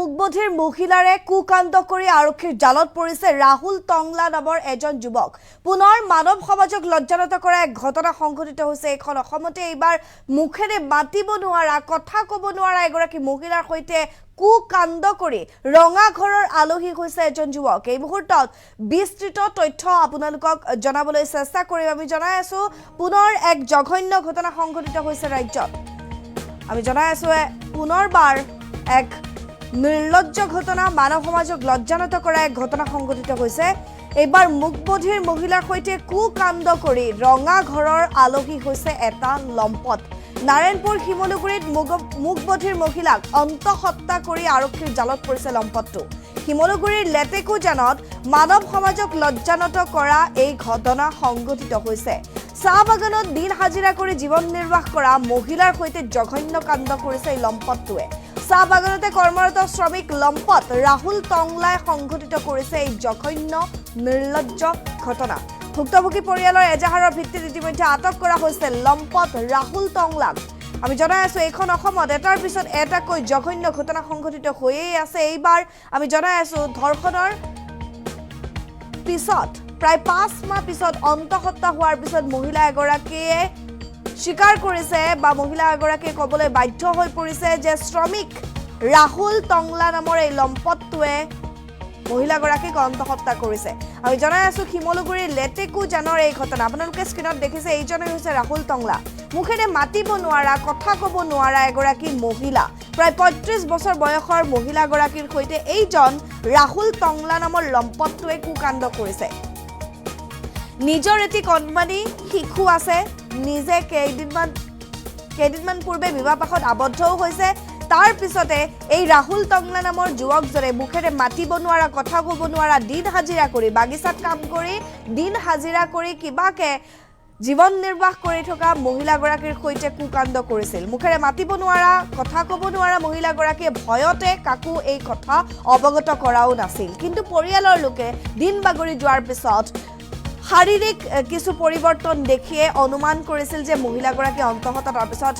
মুখবধিৰ মহিলাৰে কুকাণ্ড কৰি আৰক্ষীৰ জালত পৰিছে ৰাহুল টংলা নামৰ এজন যুৱক। পুনৰ মানৱ সমাজক লজ্জানত কৰা এক ঘটনা সংঘটিত হৈছে এখন অসমতে। এইবাৰ মুখেৰে মাতিব নোৱাৰা, কথা ক'ব নোৱাৰা এগৰাকী মহিলাৰ সৈতে কুকাণ্ড কৰি ৰঙা ঘৰৰ আলহী হৈছে এজন যুৱক। এই মুহূৰ্তত বিস্তৃত তথ্য আপোনালোকক জনাবলৈ চেষ্টা কৰিম। আমি জনাই আছো পুনৰ এক জঘন্য ঘটনা সংঘটিত হৈছে ৰাজ্যত। আমি জনাই আছো পুনৰবাৰ এক নিৰ্লজ্জ ঘটনা, মানৱ সমাজক লজ্জানত কৰা এক ঘটনা সংঘটিত হৈছে। এইবাৰ মুখবধিৰ মহিলাৰ সৈতে কুকাণ্ড কৰি ৰঙা ঘৰৰ আলহী হৈছে এটা লম্পট। নাৰায়ণপুৰ শিমলুগুৰিত মুখবধিৰ মহিলাক অন্তঃহত্যা কৰি আৰক্ষীৰ জালত পৰিছে লম্পটটো। শিমলুগুৰিৰ লেটেকুজানত মানৱ সমাজক লজ্জানত কৰা এই ঘটনা সংঘটিত হৈছে। চাহ বাগানত দিন হাজিৰা কৰি জীৱন নিৰ্বাহ কৰা মহিলাৰ সৈতে জঘন্য কাণ্ড কৰিছে এই লম্পটটোৱে। চাহ বাগানতে কৰ্মৰত শ্ৰমিক লম্পট ৰাহুল টংলাই সংঘটিত কৰিছে এই জঘন্য নিৰ্লজ্জ ঘটনা। ভুক্তভোগী পৰিয়ালৰ এজাহাৰৰ ভিত্তিত ইতিমধ্যে আটক কৰা হৈছে লম্পট ৰাহুল টংলাক। আমি জনাই আছো এইখন অসমত এটাৰ পিছত এটাকৈ জঘন্য ঘটনা সংঘটিত হৈয়ে আছে। এইবাৰ আমি জনাই আছো ধৰ্ষণৰ পিছত প্ৰায় 5 মাহ পিছত অন্তঃহত্যা হোৱাৰ পিছত মহিলা এগৰাকীয়ে স্বীকাৰ কৰিছে বা মহিলা এগৰাকীয়ে ক'বলৈ বাধ্য হৈ পৰিছে যে শ্ৰমিক ৰাহুল টংলা নামৰ এই লম্পটটোৱে মহিলাগৰাকীক অন্তঃহত্যা কৰিছে। আমি জনাই আছো শিমলুগুৰিৰ লেটেকুজানৰ এই ঘটনা। আপোনালোকে স্ক্ৰীণত দেখিছে এইজনেই হৈছে ৰাহুল টংলা। মুখেৰে মাতিব নোৱাৰা, কথা ক'ব নোৱাৰা এগৰাকী মহিলা। প্ৰায় 35 বছৰ বয়সৰ মহিলাগৰাকীৰ সৈতে এইজন ৰাহুল টংলা নামৰ লম্পটটোৱে কুকাণ্ড কৰিছে। নিজৰ এটি কণমানি শিশু আছে, নিজে কেইদিনমান পূৰ্বে বিবাহপাশত আবদ্ধও হৈছে। তাৰ পিছতে এই ৰাহুল টংলা নামৰ যুৱকজনে মুখেৰে মাতিব নোৱাৰা, কথা ক'ব নোৱাৰা, দিন হাজিৰা কৰি বাগিচাত কাম কৰি দিন হাজিৰা কৰি কিবাকে জীৱন নিৰ্বাহ কৰি থকা মহিলাগৰাকীৰ সৈতে কুকাণ্ড কৰিছিল। মুখেৰে মাতিব নোৱাৰা, কথা ক'ব নোৱাৰা মহিলাগৰাকীয়ে ভয়তে কাকো এই কথা অৱগত কৰাও নাছিল। কিন্তু পৰিয়ালৰ লোকে দিন বাগৰি যোৱাৰ পিছত শাৰীৰিক কিছু পৰিৱৰ্তন দেখিয়ে অনুমান কৰিছিল যে মহিলাগৰাকী অন্তঃহত্যা। তাৰপিছত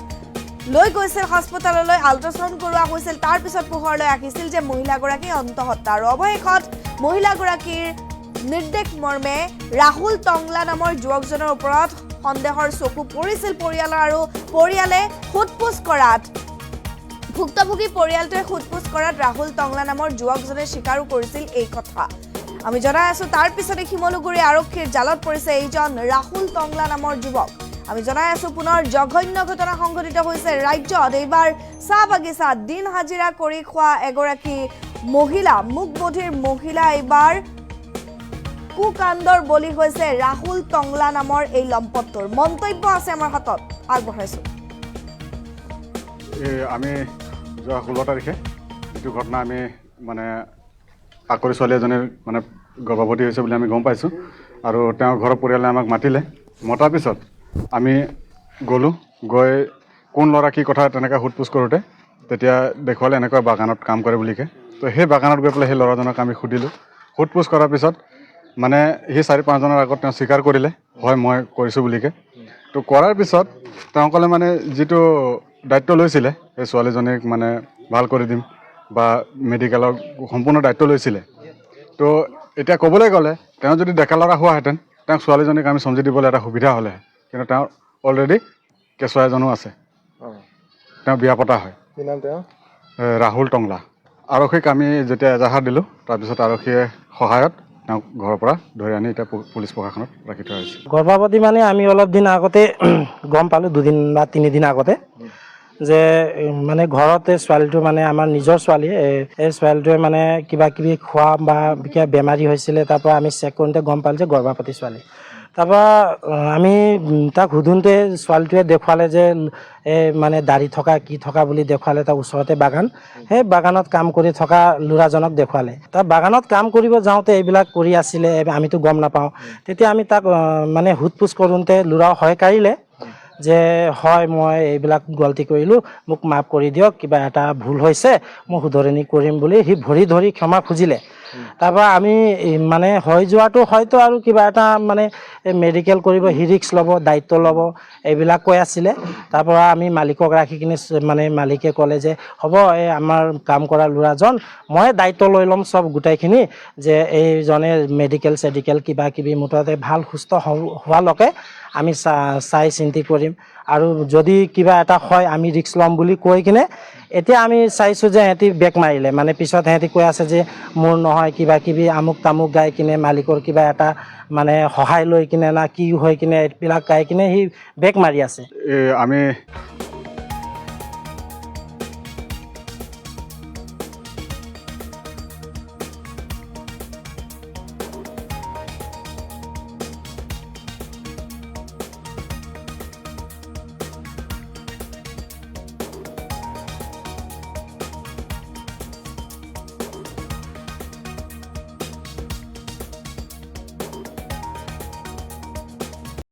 লৈ গৈছিল হস্পিটেললৈ, আল্ট্ৰাচাউণ্ড কৰোৱা হৈছিল। তাৰপিছত পোহৰলৈ আহিছিল যে মহিলাগৰাকী অন্তঃহত্যা। আৰু অৱশেষত মহিলাগৰাকীৰ নিৰ্দেশ মৰ্মে ৰাহুল টংলা নামৰ যুৱকজনৰ ওপৰত সন্দেহৰ চকু পৰিছিল পৰিয়ালৰ। আৰু পৰিয়ালে সোধপোছ কৰাত, ভুক্তভোগী পৰিয়ালটোৱে সোধপোছ কৰাত ৰাহুল টংলা নামৰ যুৱকজনে স্বীকাৰো কৰিছিল এই কথা। আমি জনাই আছো তাৰ পিছতে শিমলুগুৰি আৰক্ষীৰ জালত পৰিছে এইজন ৰাহুল টংলা নামৰ যুৱক। আমি জনাই আছো পুনৰ জঘন্য ঘটনা সংঘটিত হৈছে ৰাজ্যত। এইবাৰ চাহ বাগিচাত দিন হাজিৰা কৰি খোৱা এগৰাকী মহিলা, মুখবধিৰ মহিলা এইবাৰ কুকাণ্ডৰ বলি হৈছে ৰাহুল টংলা নামৰ এই লম্পটটোৰ। মন্তব্য আছে আমাৰ হাতত, আগবঢ়াইছো। আমি যোৱা 16 তাৰিখে যিটো ঘটনা আমি আকৰি ছোৱালী এজনীৰ গৰ্ভৱতী হৈছে বুলি আমি গম পাইছোঁ। আৰু তেওঁৰ ঘৰৰ পৰিয়ালে আমাক মতাৰ পিছত আমি গ'লোঁ। গৈ কোন ল'ৰা কি কথা তেনেকৈ সোধপোছ কৰোঁতে তেতিয়া দেখুৱালে এনেকুৱা বাগানত কাম কৰে বুলিকে। তো সেই বাগানত গৈ পেলাই সেই ল'ৰাজনক আমি সুধিলোঁ। সোধপোছ কৰাৰ পিছত সি 4-5 জনৰ আগত তেওঁ স্বীকাৰ কৰিলে, হয় মই কৰিছোঁ বুলিকে। তো কৰাৰ পিছত তেওঁ ক'লে যিটো দায়িত্ব লৈছিলে সেই ছোৱালীজনীক ভাল কৰি দিম বা মেডিকেলৰ সম্পূৰ্ণ দায়িত্ব লৈছিলে। তো এতিয়া ক'বলৈ গ'লে তেওঁ যদি ডেকা ল'ৰা হোৱাহেঁতেন তেওঁক ছোৱালীজনীক আমি চমজি দিবলৈ এটা সুবিধা হ'লে। কিন্তু তেওঁৰ অলৰেডি কেঁচুৱা এজনো আছে, তেওঁ বিয়া পতা হয়। ৰাহুল টংলা। আৰক্ষীক আমি যেতিয়া এজাহাৰ দিলোঁ, তাৰপিছত আৰক্ষীয়ে সহায়ত তেওঁক ঘৰৰ পৰা ধৰি আনি এতিয়া পুলিচ প্ৰশাসনত ৰাখি থোৱা হৈছে। গৰ্ভৱতী আমি অলপ দিন আগতে গম পালোঁ, 2 দিন বা 3 দিন আগতে, যে ঘৰতে ছোৱালীটো আমাৰ নিজৰ ছোৱালী। এই ছোৱালীটোৱে কিবা কিবি খোৱা বা কিবা বেমাৰী হৈছিলে। তাৰপৰা আমি চেক কৰোঁতে গম পালোঁ যে গৰ্ভৱতী ছোৱালী। তাৰপৰা আমি তাক সোধোঁতে ছোৱালীটোৱে দেখুৱালে যে দাড়ি থকা কি থকা বুলি দেখুৱালে। তাৰ ওচৰতে বাগান, সেই বাগানত কাম কৰি থকা ল'ৰাজনক দেখুৱালে। তাৰ বাগানত কাম কৰিব যাওঁতে এইবিলাক কৰি আছিলে, আমিতো গম নাপাওঁ। তেতিয়া আমি তাক সোধপোছ কৰোঁতে ল'ৰাও হয় কাঢ়িলে যে হয় মই এইবিলাক গলতি কৰিলোঁ, মোক মাফ কৰি দিয়ক, কিবা এটা ভুল হৈছে, মই শুধৰণি কৰিম বুলি সি ভৰি ধৰি ক্ষমা খুজিলে। তাৰপৰা আমি মানে হৈ যোৱাটো হয়তো আৰু কিবা এটা মানে মেডিকেল কৰিব সি ৰিক্স ল'ব দায়িত্ব ল'ব এইবিলাক কৈ আছিলে। তাৰপৰা আমি মালিকক ৰাখি কিনে মানে মালিকে ক'লে যে হ'ব এই আমাৰ কাম কৰা ল'ৰাজন মই দায়িত্ব লৈ ল'ম চব গোটেইখিনি যে এইজনে মেডিকেল চেডিকেল কিবা কিবি মুঠতে ভাল সুস্থ হোৱালৈকে আমি চাই চিন্তি কৰিম আৰু যদি কিবা এটা হয় আমি ৰিক্স ল'ম বুলি কৈ কিনে এতিয়া আমি চাইছোঁ যে সিহঁতি বেক মাৰিলে মানে পিছত সিহঁতি কৈ আছে যে মোৰ নহয় কিবা কিবি আমুক তামুক গাই কিনে মালিকৰ কিবা এটা মানে সহায় লৈ কিনে না কি হৈ কিনে এইবিলাক গাই কিনে সি বেক মাৰি আছে। আমি